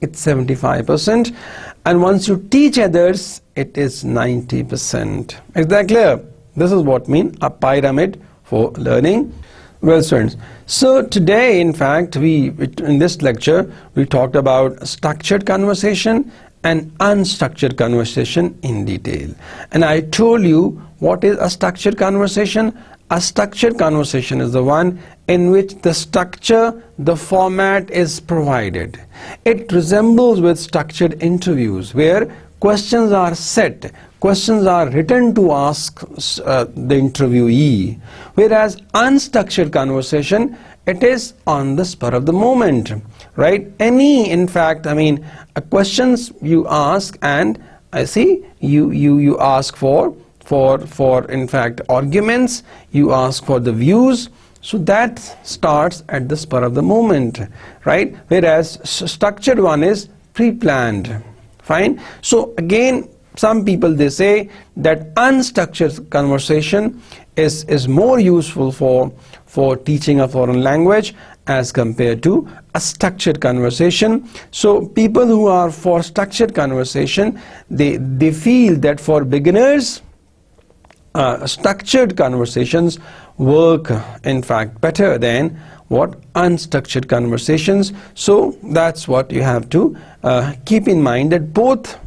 it's 75%. And once you teach others, it is 90%. Is that clear? This is what mean a pyramid for learning. Well, students, so today, in fact, in this lecture, we talked about structured conversation and unstructured conversation in detail. And I told you what is a structured conversation. A structured conversation is the one in which the structure, the format is provided. It resembles with structured interviews where questions are set, questions are written to ask the interviewee, whereas unstructured conversation, it is on the spur of the moment, right? In fact, questions you ask, and I see you ask for in fact arguments, you ask for the views. So that starts at the spur of the moment, right? Whereas structured one is pre-planned. Fine. So again, some people, they say that unstructured conversation is more useful for teaching a foreign language as compared to a structured conversation. So people who are for structured conversation, they feel that for beginners, structured conversations work in fact better than what? Unstructured conversations. So that's what you have to keep in mind, that both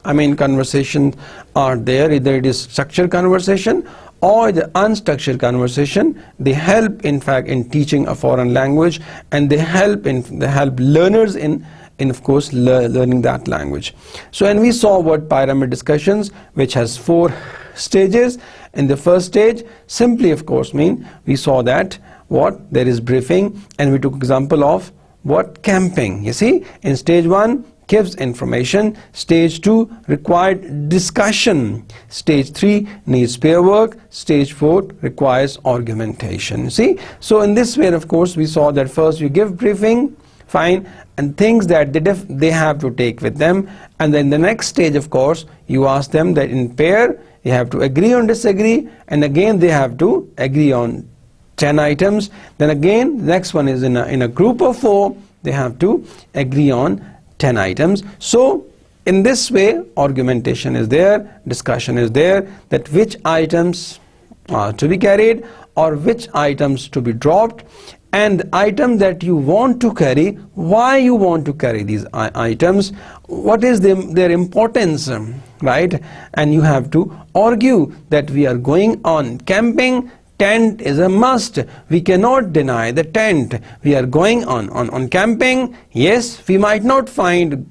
conversations are there. Either it is structured conversation or the unstructured conversation. They help in fact in teaching a foreign language, and they help learners in of course learning that language. So, and we saw what pyramid discussions, which has 4 stages. In the first stage, simply of course we saw that what? There is briefing, and we took example of what? Camping. You see, in stage 1 gives information, stage 2 required discussion, stage 3 needs pair work, stage 4 requires argumentation. See, so in this way, of course, we saw that first you give briefing, fine, and things that they have to take with them, and then the next stage, of course, you ask them that in pair you have to agree on disagree, and again they have to agree on 10 items. Then again, the next one is in a group of 4, they have to agree on 10 items. So in this way, argumentation is there, discussion is there, that which items are to be carried or which items to be dropped, and the item that you want to carry, why you want to carry these items, what is their importance, right? And you have to argue that we are going on camping, tent is a must, we cannot deny the tent, we are going on camping. Yes, we might not find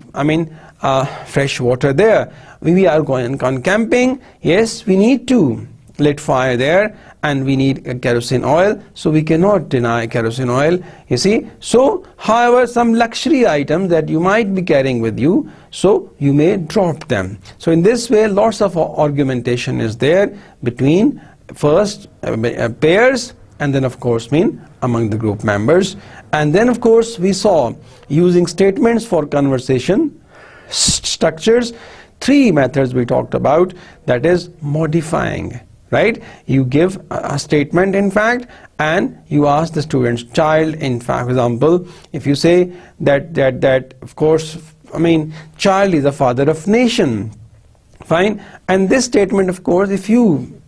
fresh water there, we are going on camping. Yes, we need to lit fire there, and we need kerosene oil, so we cannot deny kerosene oil, you see. So however, some luxury items that you might be carrying with you, so you may drop them. So in this way, lots of argumentation is there between first pairs, and then of course among the group members. And then of course we saw using statements for conversation structures, 3 methods we talked about, that is modifying, right? You give a statement in fact, and you ask the student's child, in fact, for example, if you say that of course child is the father of nation, fine, and this statement, of course, if you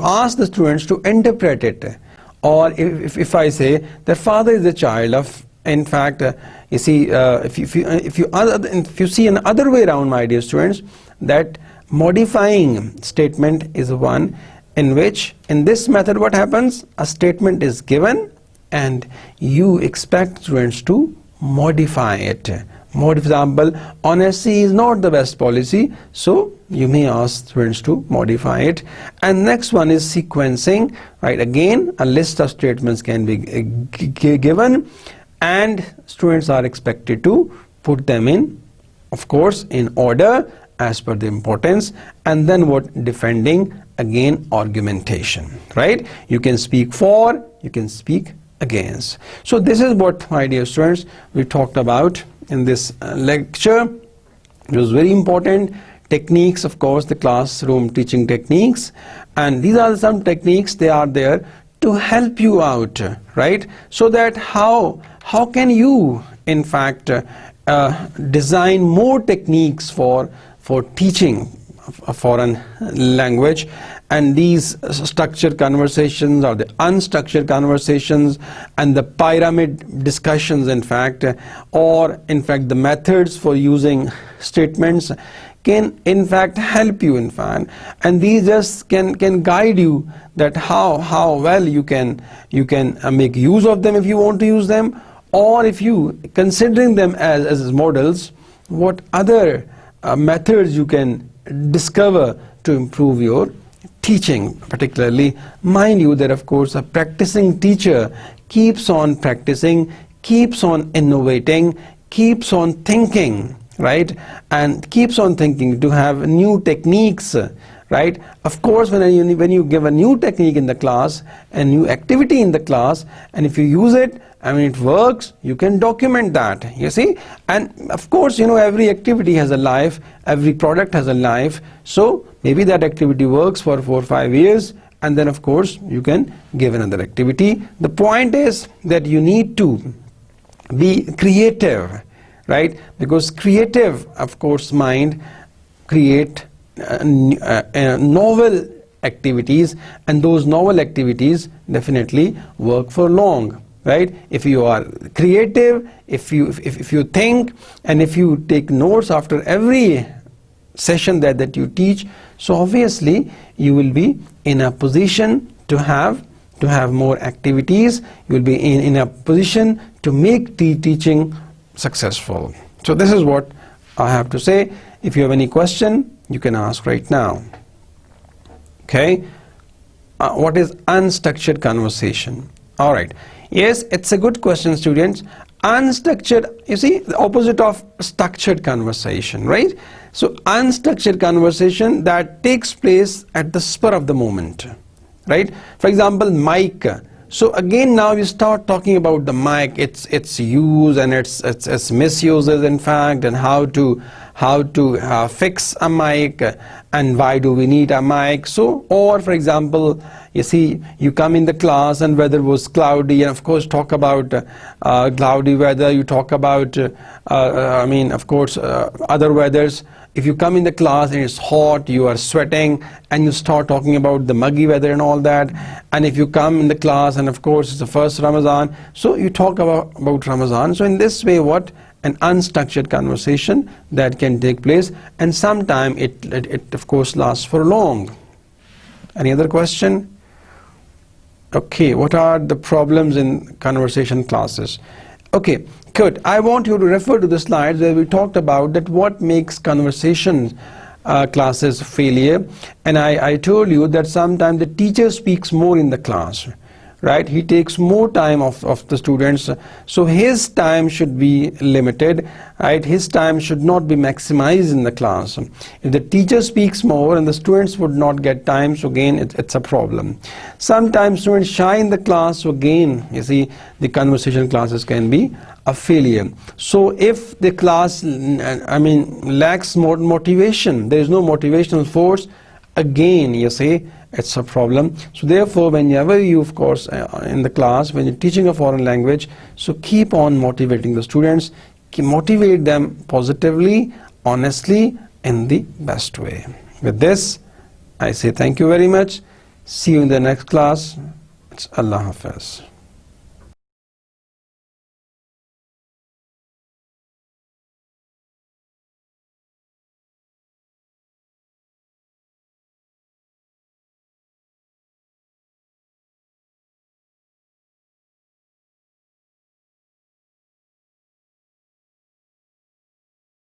ask the students to interpret it, or if I say that father is the child of, in fact, if you see an other way around, my dear students, that modifying statement is one in which, in this method, what happens? A statement is given and you expect students to modify it. For example, honesty is not the best policy, so you may ask students to modify it. And next one is sequencing, right? Again, a list of statements can be given and students are expected to put them in, of course, in order as per the importance. And then what? Defending, again, argumentation, right? You can speak for, you can speak against. So this is what, my dear students, we talked about in this lecture. It was very important. Techniques, of course, the classroom teaching techniques, and these are some techniques, they are there to help you out, right? So that how can you in fact design more techniques for teaching a foreign language. And these structured conversations or the unstructured conversations and the pyramid discussions, in fact, or in fact the methods for using statements can in fact help you, in fact, and these just can guide you that how well you can make use of them if you want to use them, or if you considering them as models, what other methods you can discover to improve your teaching. Particularly, mind you that of course a practicing teacher keeps on practicing, keeps on innovating, keeps on thinking, right? And keeps on thinking to have new techniques, right? Of course, when you give a new technique in the class, a new activity in the class, and if you use it, I mean, it works, you can document that, you see. And of course, you know, every activity has a life, every product has a life. So maybe that activity works for 4 or 5 years, and then of course you can give another activity. The point is that you need to be creative, right? Because creative, of course, mind create novel activities, and those novel activities definitely work for long, right? If you are creative, if you think, and if you take notes after every session that you teach, so obviously you will be in a position to have more activities. You will be in a position to make teaching successful. So this is what I have to say. If you have any question, you can ask right now. Okay, what is unstructured conversation? All right, yes, it's a good question, students. Unstructured, you see, the opposite of structured conversation, right? So unstructured conversation that takes place at the spur of the moment, right? For example, mic. So again, now you start talking about the mic, its use and its misuses, in fact, and how to fix a mic, and why do we need a mic. So, or for example, you see, you come in the class and weather was cloudy, and of course talk about cloudy weather. You talk about I mean, of course, other weathers. If you come in the class and it's hot, you are sweating, and you start talking about the muggy weather and all that. And if you come in the class and of course it's the first Ramadan, so you talk about Ramadan. So in this way, what? An unstructured conversation that can take place, and sometime it of course lasts for long. Any other question? Okay, what are the problems in conversation classes? Okay, good. I want you to refer to the slides where we talked about that what makes conversation classes failure. And I told you that sometimes the teacher speaks more in the class, right? He takes more time of the students, so his time should be limited, right? His time should not be maximized in the class. If the teacher speaks more and the students would not get time, so again it's a problem. Sometimes students shy in the class, so again, you see, the conversation classes can be a failure. So if the class, I mean, lacks more motivation, there is no motivational force, again, you see, it's a problem. So therefore, whenever you, of course, in the class, when you're teaching a foreign language, so keep on motivating the students, motivate them positively, honestly, in the best way. With this, I say thank you very much. See you in the next class. It's Allah Hafiz.